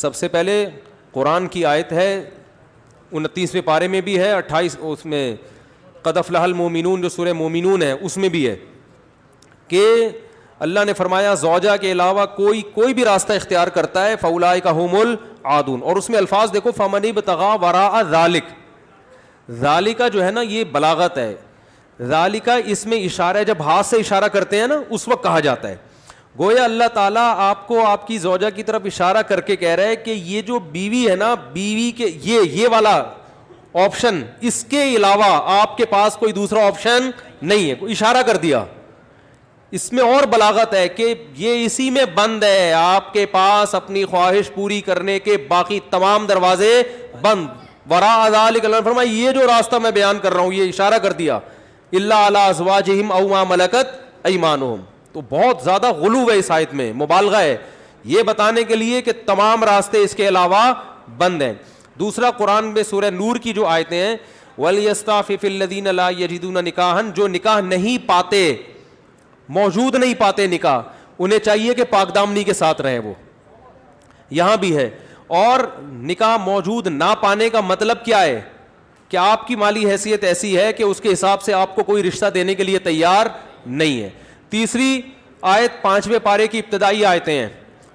سب سے پہلے قرآن کی آیت ہے 29ویں پارے میں بھی ہے, 28 اس میں قد افلح المؤمنون جو سورہ مومنون ہے اس میں بھی ہے کہ اللہ نے فرمایا زوجہ کے علاوہ کوئی بھی راستہ اختیار کرتا ہے فاولئک ھم العادون. اور اس میں الفاظ دیکھو فمن ابتغى وراء ذلک, ذالک جو ہے نا یہ بلاغت ہے, ذالک اس میں اشارہ ہے, جب ہاتھ سے اشارہ کرتے ہیں نا اس وقت کہا جاتا ہے. گویا اللہ تعالیٰ آپ کو آپ کی زوجہ کی طرف اشارہ کر کے کہہ رہا ہے کہ یہ جو بیوی ہے نا, بیوی کے یہ والا آپشن, اس کے علاوہ آپ کے پاس کوئی دوسرا آپشن نہیں ہے. کوئی اشارہ کر دیا, اس میں اور بلاغت ہے کہ یہ اسی میں بند ہے, آپ کے پاس اپنی خواہش پوری کرنے کے باقی تمام دروازے بند. وراء ذلک اللہ نے فرمایا یہ جو راستہ میں بیان کر رہا ہوں یہ اشارہ کر دیا الا علی ازواجہم او ما ملکت ایمانہم. تو بہت زیادہ غلو ہے اس آیت میں, مبالغہ ہے یہ بتانے کے لیے کہ تمام راستے اس کے علاوہ بند ہیں. دوسرا قرآن میں سورہ نور کی جو آیتیں ہیں وَلْيَسْتَعْفِفِ الَّذِينَ لَا يَجِدُونَ نِكَاحًا, جو نکاح نہیں پاتے, موجود نہیں پاتے نکاح, انہیں چاہیے کہ پاک دامنی کے ساتھ رہیں. وہ یہاں بھی ہے. اور نکاح موجود نہ پانے کا مطلب کیا ہے کہ آپ کی مالی حیثیت ایسی ہے کہ اس کے حساب سے آپ کو کوئی رشتہ دینے کے لیے تیار نہیں ہے. تیسری آیت 5ویں پارے کی ابتدائی آیتیں ہیں,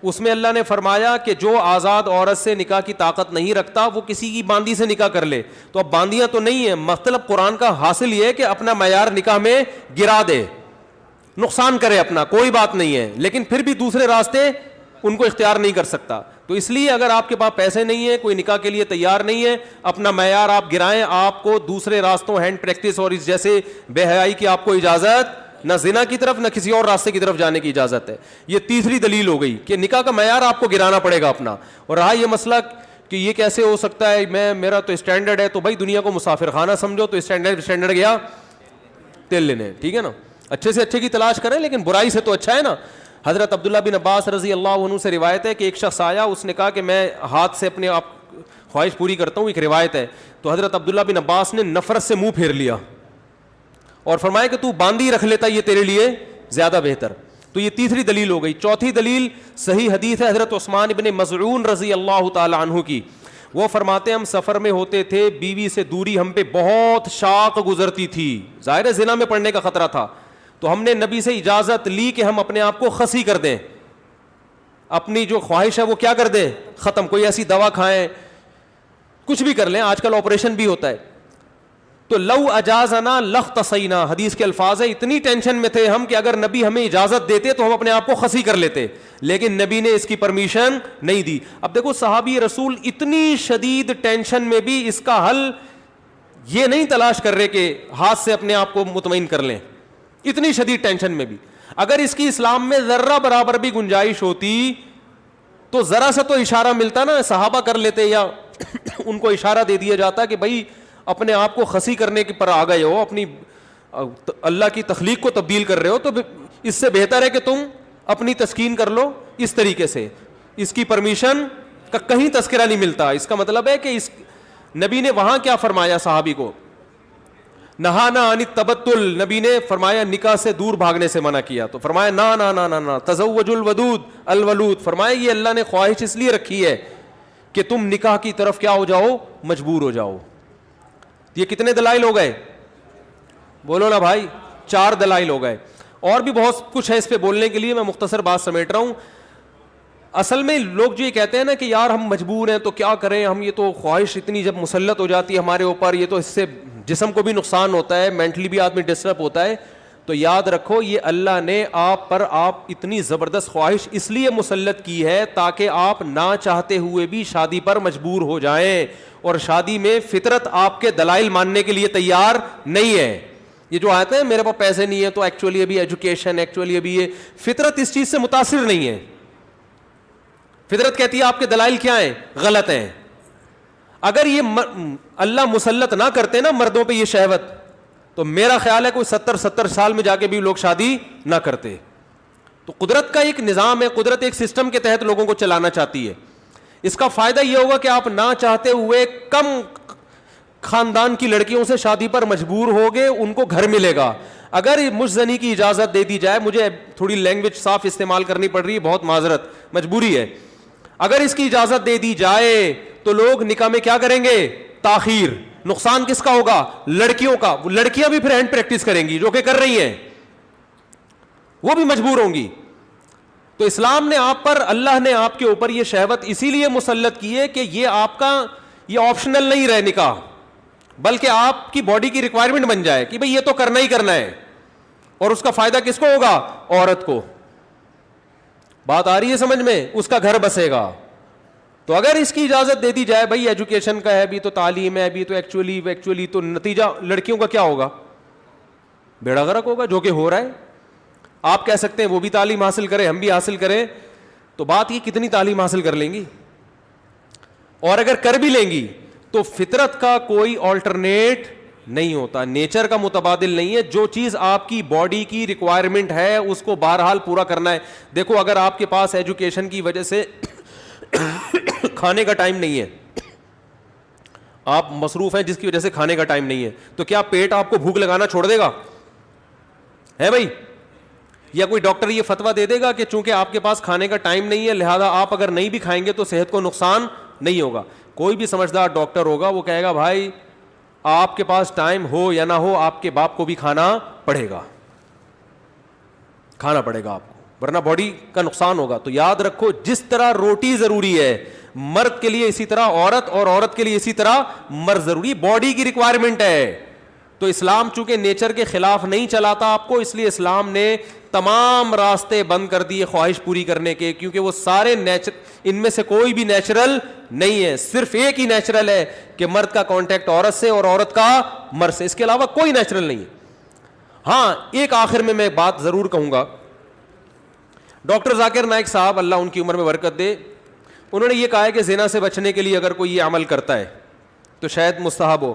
اس میں اللہ نے فرمایا کہ جو آزاد عورت سے نکاح کی طاقت نہیں رکھتا وہ کسی کی باندی سے نکاح کر لے. تو اب باندیاں تو نہیں ہیں, مطلب قرآن کا حاصل یہ ہے کہ اپنا معیار نکاح میں گرا دے, نقصان کرے اپنا, کوئی بات نہیں ہے, لیکن پھر بھی دوسرے راستے ان کو اختیار نہیں کر سکتا. تو اس لیے اگر آپ کے پاس پیسے نہیں ہیں, کوئی نکاح کے لیے تیار نہیں ہے, اپنا معیار آپ گرائیں, آپ کو دوسرے راستوں ہینڈ پریکٹس اور اس جیسے بے حیائی کی آپ کو اجازت, نہ زنا کی طرف نہ کسی اور راستے کی طرف جانے کی اجازت ہے. یہ تیسری دلیل ہو گئی کہ نکاح کا معیار آپ کو گرانا پڑے گا اپنا. اور رہا یہ مسئلہ کہ یہ کیسے ہو سکتا ہے, میرا تو اسٹینڈرڈ ہے, تو بھائی دنیا کو مسافر خانہ سمجھو, تو اسٹینڈرڈ گیا تیل لینے, ٹھیک ہے نا, اچھے سے اچھے کی تلاش کریں لیکن برائی سے تو اچھا ہے نا. حضرت عبداللہ بن عباس رضی اللہ عنہ سے روایت ہے کہ ایک شخص آیا, اس نے کہا کہ میں ہاتھ سے اپنے آپ خواہش پوری کرتا ہوں, ایک روایت ہے. تو حضرت عبداللہ بن عباس نے نفرت سے منہ پھیر لیا اور فرمایا کہ تو باندھی رکھ لیتا یہ تیرے لیے زیادہ بہتر. تو یہ تیسری دلیل ہو گئی. چوتھی دلیل صحیح حدیث ہے حضرت عثمان بن مظعون رضی اللہ تعالی عنہ کی. وہ فرماتے ہم سفر میں ہوتے تھے, بیوی سے دوری ہم پہ بہت شاق گزرتی تھی, ظاہر زنا میں پڑنے کا خطرہ تھا, تو ہم نے نبی سے اجازت لی کہ ہم اپنے آپ کو خسی کر دیں, اپنی جو خواہش ہے وہ کیا کر دیں, ختم, کوئی ایسی دوا کھائیں, کچھ بھی کر لیں, آج کل آپریشن بھی ہوتا ہے. تو لو اجازنا لاختصینا, حدیث کے الفاظ ہے, اتنی ٹینشن میں تھے ہم کہ اگر نبی ہمیں اجازت دیتے تو ہم اپنے آپ کو خسی کر لیتے, لیکن نبی نے اس کی پرمیشن نہیں دی. اب دیکھو صحابی رسول اتنی شدید ٹینشن میں بھی اس کا حل یہ نہیں تلاش کر رہے کہ ہاتھ سے اپنے آپ کو مطمئن کر لیں, اتنی شدید ٹینشن میں بھی. اگر اس کی اسلام میں ذرہ برابر بھی گنجائش ہوتی تو ذرا سا تو اشارہ ملتا نا, صحابہ کر لیتے یا ان کو اشارہ دے دیا جاتا کہ بھائی اپنے آپ کو خسی کرنے کے پر آ گئے ہو, اپنی اللہ کی تخلیق کو تبدیل کر رہے ہو, تو اس سے بہتر ہے کہ تم اپنی تسکین کر لو اس طریقے سے. اس کی پرمیشن کا کہیں تذکرہ نہیں ملتا. اس کا مطلب ہے کہ اس نبی نے وہاں کیا فرمایا صحابی کو, نہانا عن التبتل, نبی نے فرمایا نکاح سے دور بھاگنے سے منع کیا. تو فرمایا نا نا نا نا نا تزوج الودود الولود, فرمایا یہ اللہ نے خواہش اس لیے رکھی ہے کہ تم نکاح کی طرف کیا ہو جاؤ, مجبور ہو جاؤ. یہ کتنے دلائل ہو گئے, بولو نا بھائی, 4 دلائل ہو گئے. اور بھی بہت کچھ ہے اس پہ بولنے کے لیے, میں مختصر بات سمیٹ رہا ہوں. اصل میں لوگ جو یہ کہتے ہیں نا کہ یار ہم مجبور ہیں تو کیا کریں, ہم یہ تو خواہش اتنی جب مسلط ہو جاتی ہے ہمارے اوپر, یہ تو اس سے جسم کو بھی نقصان ہوتا ہے, مینٹلی بھی آدمی ڈسٹرب ہوتا ہے. تو یاد رکھو یہ اللہ نے آپ پر اتنی زبردست خواہش اس لیے مسلط کی ہے تاکہ آپ نہ چاہتے ہوئے بھی شادی پر مجبور ہو جائیں, اور شادی میں فطرت آپ کے دلائل ماننے کے لیے تیار نہیں ہے. یہ جو آتے ہیں میرے پاس پیسے نہیں ہے تو ایکچولی ابھی ایجوکیشن, ایکچولی ابھی یہ, فطرت اس چیز سے متاثر نہیں ہے. فطرت کہتی ہے آپ کے دلائل کیا ہیں, غلط ہیں. اگر یہ اللہ مسلط نہ کرتے نا مردوں پہ یہ شہوت, تو میرا خیال ہے کوئی 70 سال میں جا کے بھی لوگ شادی نہ کرتے. تو قدرت کا ایک نظام ہے, قدرت ایک سسٹم کے تحت لوگوں کو چلانا چاہتی ہے. اس کا فائدہ یہ ہوگا کہ آپ نہ چاہتے ہوئے کم خاندان کی لڑکیوں سے شادی پر مجبور ہوگے, ان کو گھر ملے گا. اگر مجھ زنی کی اجازت دے دی جائے, مجھے تھوڑی لینگویج صاف استعمال کرنی پڑ رہی ہے, بہت معذرت, مجبوری ہے. اگر اس کی اجازت دے دی جائے تو لوگ نکاح میں کیا کریں گے؟ تاخیر. نقصان کس کا ہوگا؟ لڑکیوں کا. لڑکیاں بھی پھر ہینڈ پریکٹس کریں گی جو کہ کر رہی ہیں, وہ بھی مجبور ہوں گی. تو اسلام نے آپ پر, اللہ نے آپ کے اوپر یہ شہوت اسی لیے مسلط کی ہے کہ یہ آپ کا یہ آپشنل نہیں رہے نکاح, بلکہ آپ کی باڈی کی ریکوائرمنٹ بن جائے کہ بھئی یہ تو کرنا ہی کرنا ہے. اور اس کا فائدہ کس کو ہوگا؟ عورت کو. بات آ رہی ہے سمجھ میں؟ اس کا گھر بسے گا. تو اگر اس کی اجازت دے دی جائے, بھائی ایجوکیشن کا ہے بھی تو تعلیم ہے بھی تو ایکچولی تو نتیجہ لڑکیوں کا کیا ہوگا؟ بیڑا غرق ہوگا, جو کہ ہو رہا ہے. آپ کہہ سکتے ہیں وہ بھی تعلیم حاصل کریں, ہم بھی حاصل کریں, تو بات یہ کتنی تعلیم حاصل کر لیں گی؟ اور اگر کر بھی لیں گی تو فطرت کا کوئی آلٹرنیٹ نہیں ہوتا, نیچر کا متبادل نہیں ہے. جو چیز آپ کی باڈی کی ریکوائرمنٹ ہے اس کو بہرحال پورا کرنا ہے. دیکھو اگر آپ کے پاس ایجوکیشن کی وجہ سے کھانے کا ٹائم نہیں ہے, آپ مصروف ہیں جس کی وجہ سے کھانے کا ٹائم نہیں ہے, تو کیا پیٹ آپ کو بھوک لگانا چھوڑ دے گا؟ ہے بھائی؟ یا کوئی ڈاکٹر یہ فتویٰ دے دے گا کہ چونکہ آپ کے پاس کھانے کا ٹائم نہیں ہے لہذا آپ اگر نہیں بھی کھائیں گے تو صحت کو نقصان نہیں ہوگا؟ کوئی بھی سمجھدار ڈاکٹر ہوگا وہ کہے گا بھائی آپ کے پاس ٹائم ہو یا نہ ہو آپ کے باپ کو بھی کھانا پڑے گا آپ کو, ورنہ باڈی کا نقصان ہوگا. تو یاد رکھو, جس طرح روٹی ضروری ہے مرد کے لیے اسی طرح عورت, اور عورت کے لیے اسی طرح مرد ضروری, باڈی کی ریکوائرمنٹ ہے. تو اسلام چونکہ نیچر کے خلاف نہیں چلاتا آپ کو, اس لیے اسلام نے تمام راستے بند کر دیے خواہش پوری کرنے کے, کیونکہ وہ سارے ان میں سے کوئی بھی نیچرل نہیں ہے. صرف ایک ہی نیچرل ہے کہ مرد کا کانٹیکٹ عورت سے اور عورت کا مرد سے, اس کے علاوہ کوئی نیچرل نہیں ہے. ہاں ایک آخر میں بات ضرور کہوں گا, ڈاکٹر ذاکر نائک صاحب اللہ ان کی عمر میں برکت دے, انہوں نے یہ کہا ہے کہ زنا سے بچنے کے لیے اگر کوئی یہ عمل کرتا ہے تو شاید مستحب ہو.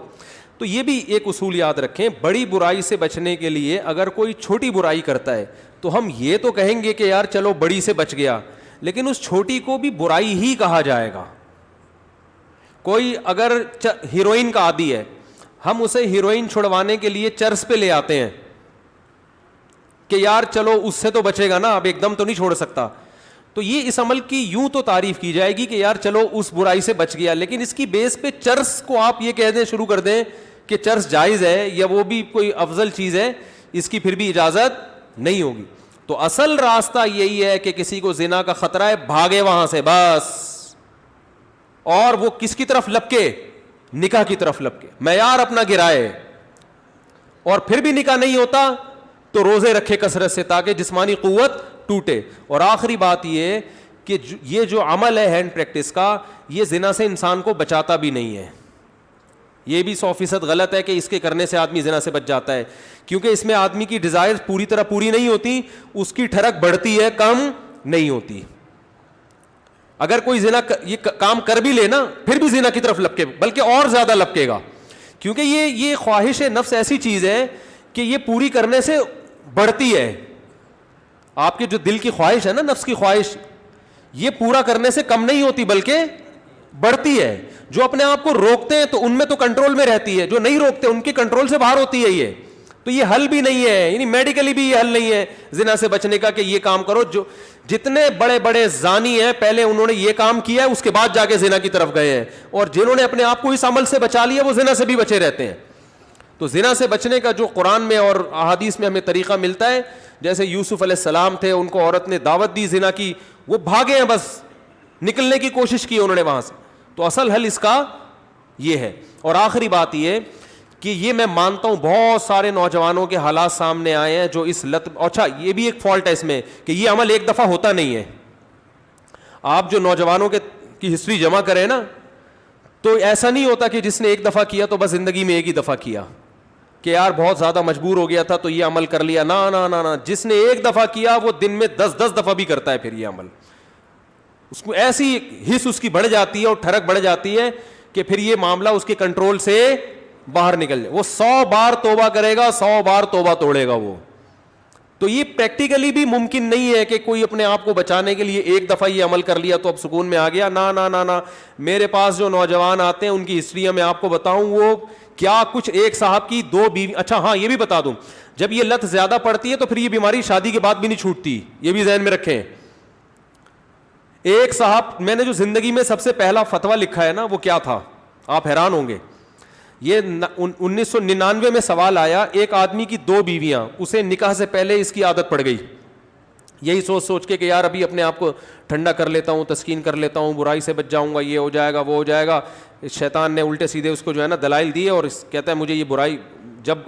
تو یہ بھی ایک اصول یاد رکھیں, بڑی برائی سے بچنے کے لیے اگر کوئی چھوٹی برائی کرتا ہے تو ہم یہ تو کہیں گے کہ یار چلو بڑی سے بچ گیا, لیکن اس چھوٹی کو بھی برائی ہی کہا جائے گا. کوئی اگر ہیروئن کا عادی ہے, ہم اسے ہیروئن چھڑوانے کے لیے چرس پہ لے آتے ہیں کہ یار چلو اس سے تو بچے گا نا, اب ایک دم تو نہیں چھوڑ سکتا, تو یہ اس عمل کی یوں تو تعریف کی جائے گی کہ یار چلو اس برائی سے بچ گیا, لیکن اس کی بیس پہ چرس کو آپ یہ کہہ دیں شروع کر دیں کہ چرس جائز ہے یا وہ بھی کوئی افضل چیز ہے, اس کی پھر بھی اجازت نہیں ہوگی. تو اصل راستہ یہی ہے کہ کسی کو زنا کا خطرہ ہے بھاگے وہاں سے بس, اور وہ کس کی طرف لپکے؟ نکاح کی طرف لپکے, معیار اپنا گرائے, اور پھر بھی نکاح نہیں ہوتا تو روزے رکھے کثرت سے تاکہ جسمانی قوت ٹوٹے. اور آخری بات یہ کہ یہ جو عمل ہے ہینڈ پریکٹس کا, یہ زنا سے انسان کو بچاتا بھی نہیں ہے. یہ بھی 100% غلط ہے کہ اس کے کرنے سے آدمی زنا سے بچ جاتا ہے, کیونکہ اس میں آدمی کی ڈیزائر پوری طرح پوری نہیں ہوتی, اس کی ٹھڑک بڑھتی ہے کم نہیں ہوتی. اگر کوئی زنا یہ کام کر بھی لے نا پھر بھی زنا کی طرف لپکے, بلکہ اور زیادہ لپکے گا, کیونکہ یہ خواہش نفس ایسی چیز ہے کہ یہ پوری کرنے سے بڑھتی ہے. آپ کے جو دل کی خواہش ہے نا, نفس کی خواہش, یہ پورا کرنے سے کم نہیں ہوتی بلکہ بڑھتی ہے. جو اپنے آپ کو روکتے ہیں تو ان میں تو کنٹرول میں رہتی ہے, جو نہیں روکتے ان کے کنٹرول سے باہر ہوتی ہے. یہ تو یہ حل بھی نہیں ہے, یعنی میڈیکلی بھی یہ حل نہیں ہے زنا سے بچنے کا کہ یہ کام کرو. جو جتنے بڑے بڑے زانی ہیں پہلے انہوں نے یہ کام کیا ہے, اس کے بعد جا کے زنا کی طرف گئے ہیں, اور جنہوں نے اپنے آپ کو اس عمل سے بچا لیا وہ زنا سے بھی بچے رہتے ہیں. تو زنا سے بچنے کا جو قرآن میں اور احادیث میں ہمیں طریقہ ملتا ہے, جیسے یوسف علیہ السلام تھے, ان کو عورت نے دعوت دی زنا کی, وہ بھاگے ہیں, بس نکلنے کی کوشش کی انہوں نے وہاں سے. تو اصل حل اس کا یہ ہے. اور آخری بات یہ کہ یہ میں مانتا ہوں بہت سارے نوجوانوں کے حالات سامنے آئے ہیں جو اس لت, اچھا یہ بھی ایک فالٹ ہے اس میں کہ یہ عمل ایک دفعہ ہوتا نہیں ہے. آپ جو نوجوانوں کی ہسٹری جمع کریں نا, تو ایسا نہیں ہوتا کہ جس نے ایک دفعہ کیا تو بس زندگی میں ایک ہی دفعہ کیا کہ یار بہت زیادہ مجبور ہو گیا تھا تو یہ عمل کر لیا. نا نا نا نا, جس نے ایک دفعہ کیا وہ دن میں 10 دفعہ بھی کرتا ہے پھر یہ عمل. اس کو ایسی حس اس کی بڑھ جاتی ہے اور ٹھڑک بڑھ جاتی ہے کہ پھر یہ معاملہ اس کے کنٹرول سے باہر نکل جائے. وہ 100 بار توبہ کرے گا, 100 بار توبہ توڑے گا وہ. تو یہ پریکٹیکلی بھی ممکن نہیں ہے کہ کوئی اپنے آپ کو بچانے کے لیے ایک دفعہ یہ عمل کر لیا تو اب سکون میں آ گیا. نا نا نا نا, میرے پاس جو نوجوان آتے ہیں ان کی ہسٹری میں آپ کو بتاؤں, وہ کیا کچھ, ایک صاحب کی 2 بیوی. اچھا ہاں یہ بھی بتا دوں, جب یہ لت زیادہ پڑتی ہے تو پھر یہ بیماری شادی کے بعد بھی نہیں چھوٹتی, یہ بھی ذہن میں رکھیں. ایک صاحب, میں نے جو زندگی میں سب سے پہلا فتویٰ لکھا ہے نا وہ کیا تھا, آپ حیران ہوں گے. یہ 1999 میں سوال آیا, ایک آدمی کی 2 بیویاں, اسے نکاح سے پہلے اس کی عادت پڑ گئی, یہی سوچ سوچ کے کہ یار ابھی اپنے آپ کو ٹھنڈا کر لیتا ہوں, تسکین کر لیتا ہوں, برائی سے بچ جاؤں گا, یہ ہو جائے گا, وہ ہو جائے گا. شیطان نے الٹے سیدھے اس کو جو ہے نا دلائل دیے, اور کہتا ہے مجھے یہ برائی جب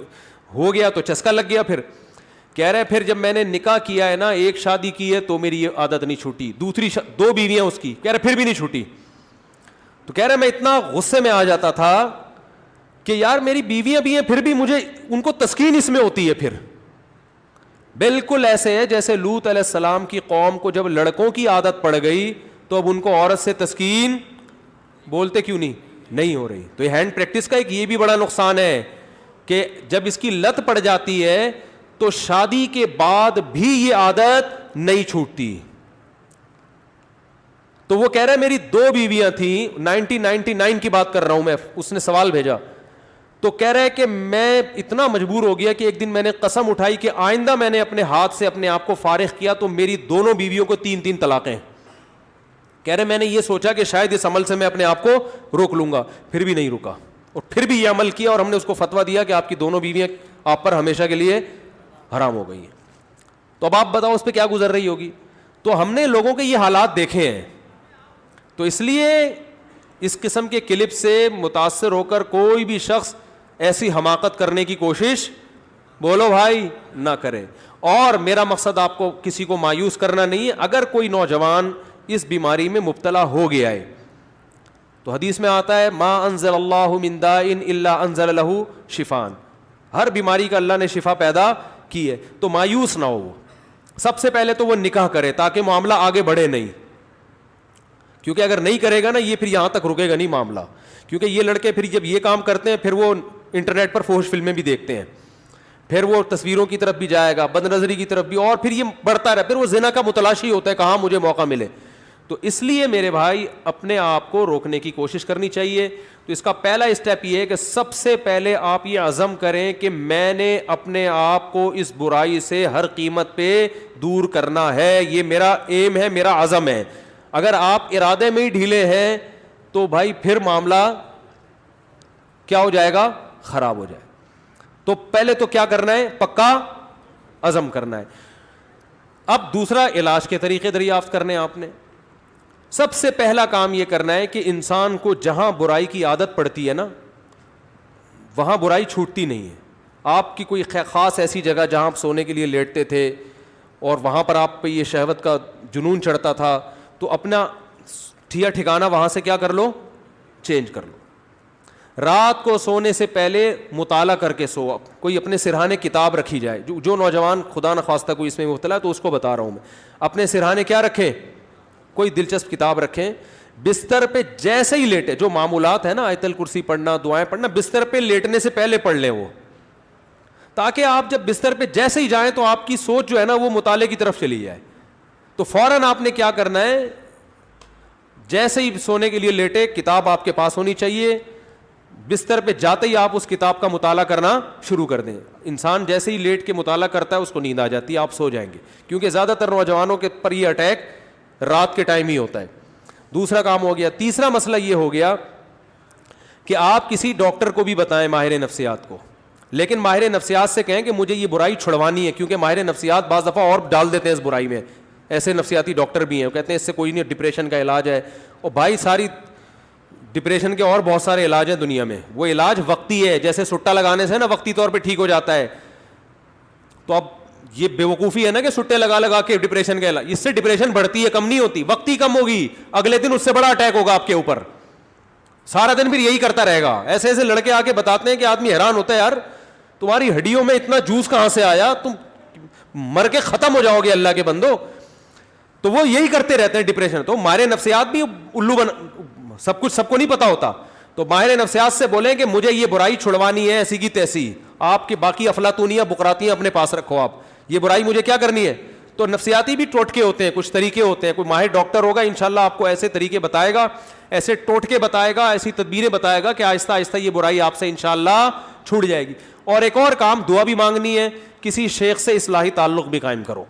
ہو گیا تو چسکا لگ گیا. پھر کہہ رہے پھر جب میں نے نکاح کیا ہے نا, ایک شادی کی ہے تو میری یہ عادت نہیں چھوٹی, دوسری 2 بیویاں اس کی, کہہ رہے پھر بھی نہیں چھوٹی. تو کہہ رہے میں اتنا غصے میں آ جاتا تھا کہ یار میری بیویاں بھی ہیں, پھر بھی مجھے ان کو تسکین اس میں ہوتی ہے. پھر بالکل ایسے ہے جیسے لوط علیہ السلام کی قوم کو جب لڑکوں کی عادت پڑ گئی تو اب ان کو عورت سے تسکین بولتے کیوں نہیں ہو رہی. تو یہ ہینڈ پریکٹس کا ایک یہ بھی بڑا نقصان ہے کہ جب اس کی لت پڑ جاتی ہے تو شادی کے بعد بھی یہ عادت نہیں چھوٹتی. تو وہ کہہ رہا ہے میری 2 بیویاں تھیں, 1999 کی بات کر رہا ہوں میں, اس نے سوال بھیجا. تو کہہ رہا ہے کہ میں اتنا مجبور ہو گیا کہ ایک دن میں نے قسم اٹھائی کہ آئندہ میں نے اپنے ہاتھ سے اپنے آپ کو فارغ کیا تو میری دونوں بیویوں کو 3 طلاقیں. کہہ رہے میں نے یہ سوچا کہ شاید اس عمل سے میں اپنے آپ کو روک لوں گا, پھر بھی نہیں رکا, اور پھر بھی یہ عمل کیا, اور ہم نے اس کو فتویٰ دیا کہ آپ کی دونوں بیویاں آپ پر ہمیشہ کے لیے حرام ہو گئی ہیں. تو اب آپ بتاؤ اس پہ کیا گزر رہی ہوگی. تو ہم نے لوگوں کے یہ حالات دیکھے ہیں, تو اس لیے اس قسم کے کلپ سے متاثر ہو کر کوئی بھی شخص ایسی حماقت کرنے کی کوشش بولو بھائی نہ کرے. اور میرا مقصد آپ کو کسی کو مایوس کرنا نہیں ہے. اگر کوئی نوجوان اس بیماری میں مبتلا ہو گیا ہے تو حدیث میں آتا ہے ما انزل اللہ من داء الا انزل له شفاء, ہر بیماری کا اللہ نے شفا پیدا کی ہے. تو مایوس نہ ہو. وہ سب سے پہلے تو وہ نکاح کرے تاکہ معاملہ آگے بڑھے نہیں, کیونکہ اگر نہیں کرے گا نا یہ پھر یہاں تک رکے گا نہیں معاملہ. کیونکہ یہ لڑکے پھر جب یہ کام کرتے ہیں پھر وہ انٹرنیٹ پر فحش فلمیں بھی دیکھتے ہیں, پھر وہ تصویروں کی طرف بھی جائے گا, بد نظری کی طرف بھی, اور پھر یہ بڑھتا رہا, پھر وہ زنا کا متلاشی ہوتا ہے کہاں مجھے موقع ملے. تو اس لیے میرے بھائی اپنے آپ کو روکنے کی کوشش کرنی چاہیے. تو اس کا پہلا اسٹیپ یہ ہے کہ سب سے پہلے آپ یہ عزم کریں کہ میں نے اپنے آپ کو اس برائی سے ہر قیمت پہ دور کرنا ہے. یہ میرا ایم ہے, میرا عزم ہے. اگر آپ ارادے میں ہی ڈھیلے ہیں تو بھائی پھر معاملہ کیا ہو جائے گا, خراب ہو جائے. تو پہلے تو کیا کرنا ہے, پکا عزم کرنا ہے. اب دوسرا علاج کے طریقے دریافت کرنے آپ نے. سب سے پہلا کام یہ کرنا ہے کہ انسان کو جہاں برائی کی عادت پڑتی ہے نا وہاں برائی چھوٹتی نہیں ہے. آپ کی کوئی خاص ایسی جگہ جہاں آپ سونے کے لیے لیٹتے تھے اور وہاں پر آپ پہ یہ شہوت کا جنون چڑھتا تھا, تو اپنا ٹھکانہ وہاں سے کیا کر لو, چینج کر لو. رات کو سونے سے پہلے مطالعہ کر کے سو. کوئی اپنے سرہانے کتاب رکھی جائے. جو نوجوان خدا نخواستہ کوئی اس میں مبتلا ہے تو اس کو بتا رہا ہوں میں, اپنے سرہانے کیا رکھیں, کوئی دلچسپ کتاب رکھیں. بستر پہ جیسے ہی لیٹے, جو معمولات ہیں نا آیت الکرسی پڑھنا, دعائیں پڑھنا, بستر پہ لیٹنے سے پہلے پڑھ لیں وہ, تاکہ آپ جب بستر پہ جیسے ہی جائیں تو آپ کی سوچ جو ہے نا وہ مطالعے کی طرف چلی جائے. تو فوراً آپ نے کیا کرنا ہے, جیسے ہی سونے کے لیے لیٹے کتاب آپ کے پاس ہونی چاہیے. بستر پہ جاتے ہی آپ اس کتاب کا مطالعہ کرنا شروع کر دیں. انسان جیسے ہی لیٹ کے مطالعہ کرتا ہے اس کو نیند آ جاتی ہے, آپ سو جائیں گے. کیونکہ زیادہ تر نوجوانوں کے پر یہ اٹیک رات کے ٹائم ہی ہوتا ہے. دوسرا کام ہو گیا. تیسرا مسئلہ یہ ہو گیا کہ آپ کسی ڈاکٹر کو بھی بتائیں, ماہر نفسیات کو, لیکن ماہر نفسیات سے کہیں کہ مجھے یہ برائی چھڑوانی ہے. کیونکہ ماہر نفسیات بعض دفعہ اور ڈال دیتے ہیں اس برائی میں. ایسے نفسیاتی ڈاکٹر بھی ہیں, وہ کہتے ہیں اس سے کوئی نہیں, ڈپریشن کا علاج ہے. اور بھائی ساری ڈپریشن کے اور بہت سارے علاج ہیں دنیا میں, وہ علاج وقتی ہے. جیسے سٹا لگانے سے نا وقتی طور پہ ٹھیک ہو جاتا ہے. تو اب یہ بیوقوفی ہے نا کہ سٹے لگا لگا کے ڈپریشن کا علاج, اس سے ڈپریشن بڑھتی ہے, کم نہیں ہوتی. وقتی کم ہوگی, اگلے دن اس سے بڑا اٹیک ہوگا آپ کے اوپر, سارا دن پھر یہی کرتا رہے گا. ایسے ایسے لڑکے آ کے بتاتے ہیں کہ آدمی حیران ہوتا ہے, یار تمہاری ہڈیوں میں اتنا جوس کہاں سے آیا, تم مر کے ختم ہو جاؤ گے اللہ کے بندو. تو وہ یہی کرتے رہتے ہیں ڈپریشن. تو ماہر نفسیات بھی الو سب کچھ سب کو نہیں پتا ہوتا. تو ماہر نفسیات سے بولیں کہ مجھے یہ برائی چھڑوانی ہے ایسی کی تیسی. آپ کی باقی افلاطونیاں بقراتیاں اپنے پاس رکھو, آپ یہ برائی مجھے کیا کرنی ہے. تو نفسیاتی بھی ٹوٹکے ہوتے ہیں, کچھ طریقے ہوتے ہیں. کوئی ماہر ڈاکٹر ہوگا انشاءاللہ آپ کو ایسے طریقے بتائے گا, ایسے ٹوٹکے بتائے گا, ایسی تدبیریں بتائے گا کہ آہستہ آہستہ یہ برائی آپ سے انشاءاللہ چھوٹ جائے گی. اور ایک اور کام, دعا بھی مانگنی ہے. کسی شیخ سے اصلاحی تعلق بھی قائم کرو,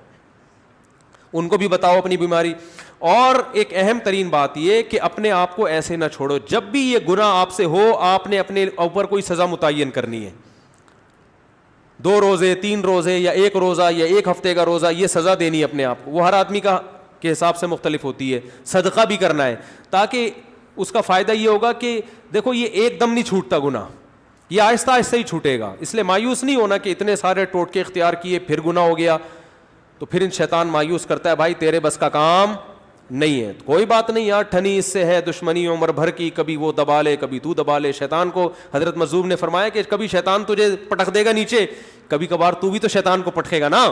ان کو بھی بتاؤ اپنی بیماری. اور ایک اہم ترین بات یہ کہ اپنے آپ کو ایسے نہ چھوڑو, جب بھی یہ گناہ آپ سے ہو آپ نے اپنے اوپر کوئی سزا متعین کرنی ہے. 2 روزے 3 روزے یا 1 روزہ یا 1 ہفتے کا روزہ, یہ سزا دینی ہے اپنے آپ کو. وہ ہر آدمی کا کے حساب سے مختلف ہوتی ہے. صدقہ بھی کرنا ہے, تاکہ اس کا فائدہ یہ ہوگا کہ دیکھو یہ ایک دم نہیں چھوٹتا گناہ, یہ آہستہ آہستہ ہی چھوٹے گا. اس لیے مایوس نہیں ہونا کہ اتنے سارے ٹوٹکے اختیار کیے پھر گناہ ہو گیا, تو پھر شیطان مایوس کرتا ہے بھائی تیرے بس کا کام نہیں ہے. کوئی بات نہیں یار, ٹھنی اس سے ہے دشمنی عمر بھر کی, کبھی وہ دبا لے کبھی تو دبا لے. شیطان کو حضرت مظلوم نے فرمایا کہ کبھی شیطان تجھے پٹک دے گا نیچے, کبھی کبھار تو بھی تو شیطان کو پٹکے گا نا,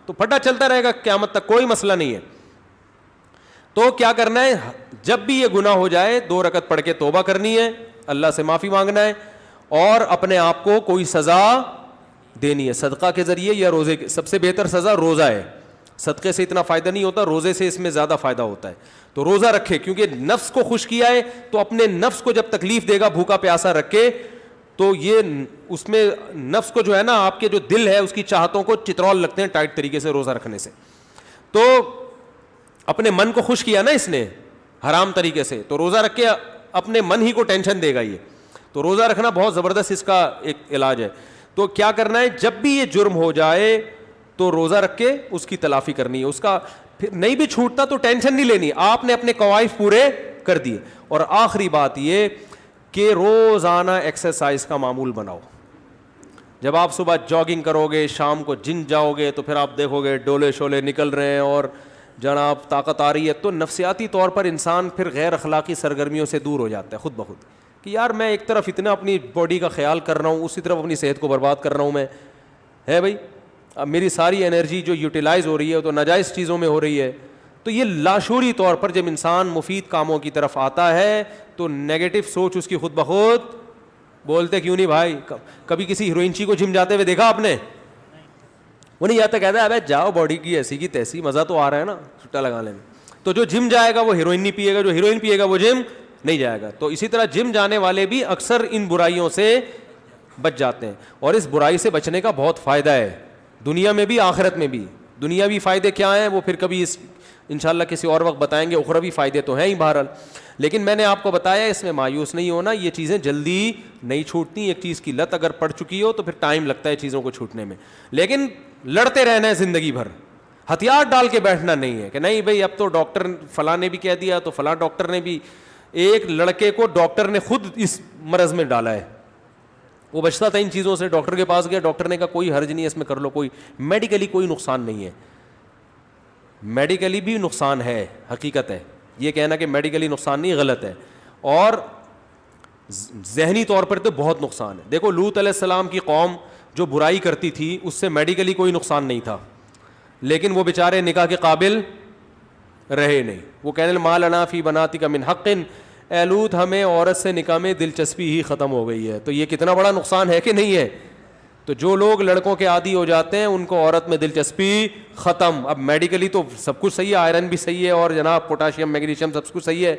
تو پھٹا چلتا رہے گا قیامت تک, کوئی مسئلہ نہیں ہے. تو کیا کرنا ہے, جب بھی یہ گناہ ہو جائے 2 رکعت پڑھ کے توبہ کرنی ہے, اللہ سے معافی مانگنا ہے, اور اپنے آپ کو کوئی سزا دینی ہے صدقہ کے ذریعے یا روزے کے. سب سے بہتر سزا روزہ ہے, صدقے سے اتنا فائدہ نہیں ہوتا, روزے سے اس میں زیادہ فائدہ ہوتا ہے. تو روزہ رکھے, کیونکہ نفس کو خوش کیا ہے تو اپنے نفس کو جب تکلیف دے گا بھوکا پیاسا رکھے, تو یہ اس میں نفس کو جو ہے نا, آپ کے جو دل ہے اس کی چاہتوں کو چترول لگتے ہیں ٹائٹ طریقے سے روزہ رکھنے سے. تو اپنے من کو خوش کیا نا اس نے حرام طریقے سے, تو روزہ رکھ کے اپنے من ہی کو ٹینشن دے گا یہ. تو روزہ رکھنا بہت زبردست اس کا ایک علاج ہے. تو کیا کرنا ہے, جب بھی یہ جرم ہو جائے تو روزہ رکھ کے اس کی تلافی کرنی ہے. اس کا پھر نہیں بھی چھوٹتا تو ٹینشن نہیں لینی, آپ نے اپنے قوائف پورے کر دیے. اور آخری بات یہ کہ روزانہ ایکسرسائز کا معمول بناؤ. جب آپ صبح جاگنگ کرو گے, شام کو جم جاؤ گے, تو پھر آپ دیکھو گے ڈولے شولے نکل رہے ہیں اور جناب طاقت آ رہی ہے, تو نفسیاتی طور پر انسان پھر غیر اخلاقی سرگرمیوں سے دور ہو جاتا ہے خود بخود, کہ یار میں ایک طرف اتنا اپنی باڈی کا خیال کر رہا ہوں, اسی طرف اپنی صحت کو برباد کر رہا ہوں میں, ہے بھائی. اب میری ساری انرجی جو یوٹیلائز ہو رہی ہے تو ناجائز چیزوں میں ہو رہی ہے. تو یہ لاشعوری طور پر جب انسان مفید کاموں کی طرف آتا ہے تو نیگیٹو سوچ اس کی خود بخود, بولتے کیوں نہیں بھائی, کبھی کسی ہیروئنچی کو جم جاتے ہوئے دیکھا آپ نے؟ وہ نہیں جاتا, کہتا ہے ابے جاؤ باڈی کی ایسی کی تیسی, مزہ تو آ رہا ہے نا چھٹا لگانے میں. تو جو جم جائے گا وہ ہیروئن نہیں پیے گا, جو ہیروئن پیے گا وہ جم نہیں جائے گا. تو اسی طرح جم جانے والے بھی اکثر ان برائیوں سے بچ جاتے ہیں, اور اس برائی سے بچنے کا بہت فائدہ ہے دنیا میں بھی آخرت میں بھی. دنیاوی فائدے کیا ہیں وہ پھر کبھی اس انشاءاللہ کسی اور وقت بتائیں گے, اخروی فائدے تو ہیں ہی بہرحال. لیکن میں نے آپ کو بتایا اس میں مایوس نہیں ہونا, یہ چیزیں جلدی نہیں چھوٹتی. ایک چیز کی لت اگر پڑ چکی ہو تو پھر ٹائم لگتا ہے چیزوں کو چھوٹنے میں, لیکن لڑتے رہنا ہے زندگی بھر. ہتھیار ڈال کے بیٹھنا نہیں ہے کہ نہیں بھائی اب تو ڈاکٹر فلاں نے بھی کہہ دیا تو فلاں ڈاکٹر نے بھی. ایک لڑکے کو ڈاکٹر نے خود اس مرض میں ڈالا ہے, وہ بچتا تھا ان چیزوں سے, ڈاکٹر کے پاس گیا, ڈاکٹر نے کہا کوئی حرج نہیں ہے اس میں کر لو, کوئی میڈیکلی کوئی نقصان نہیں ہے. میڈیکلی بھی نقصان ہے, حقیقت ہے, یہ کہنا کہ میڈیکلی نقصان نہیں غلط ہے, اور ذہنی طور پر تو بہت نقصان ہے. دیکھو لوط علیہ السلام کی قوم جو برائی کرتی تھی اس سے میڈیکلی کوئی نقصان نہیں تھا, لیکن وہ بیچارے نکاح کے قابل رہے نہیں. وہ کہنے ما لنا فی بناتک من حق, اے لوط ہمیں عورت سے نکاح میں دلچسپی ہی ختم ہو گئی ہے. تو یہ کتنا بڑا نقصان ہے کہ نہیں ہے. تو جو لوگ لڑکوں کے عادی ہو جاتے ہیں ان کو عورت میں دلچسپی ختم. اب میڈیکلی تو سب کچھ صحیح ہے, آئرن بھی صحیح ہے اور جناب پوٹاشیم میگنیشیم سب کچھ صحیح ہے,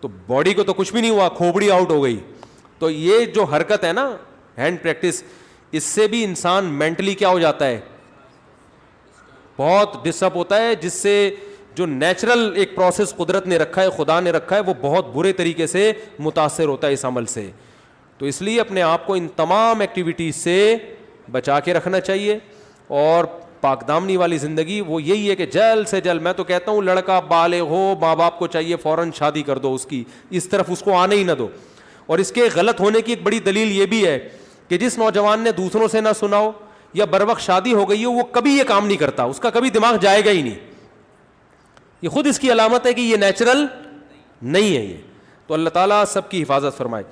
تو باڈی کو تو کچھ بھی نہیں ہوا, کھوپڑی آؤٹ ہو گئی. تو یہ جو حرکت ہے نا ہینڈ پریکٹس, اس سے بھی انسان مینٹلی کیا ہو جاتا ہے, بہت ڈسٹرب ہوتا ہے, جس سے جو نیچرل ایک پروسیس قدرت نے رکھا ہے, خدا نے رکھا ہے, وہ بہت برے طریقے سے متاثر ہوتا ہے اس عمل سے. تو اس لیے اپنے آپ کو ان تمام ایکٹیویٹیز سے بچا کے رکھنا چاہیے. اور پاک دامنی والی زندگی وہ یہی ہے کہ جلد سے جلد, میں تو کہتا ہوں لڑکا بالغ ہو, ماں باپ کو چاہیے فوراً شادی کر دو اس کی, اس طرف اس کو آنے ہی نہ دو. اور اس کے غلط ہونے کی ایک بڑی دلیل یہ بھی ہے کہ جس نوجوان نے دوسروں سے نہ سنا ہو یا بروقت شادی ہو گئی ہو, وہ کبھی یہ کام نہیں کرتا, اس کا کبھی دماغ جائے گا ہی نہیں. یہ خود اس کی علامت ہے کہ یہ نیچرل نہیں ہے یہ. تو اللہ تعالیٰ سب کی حفاظت فرمائے.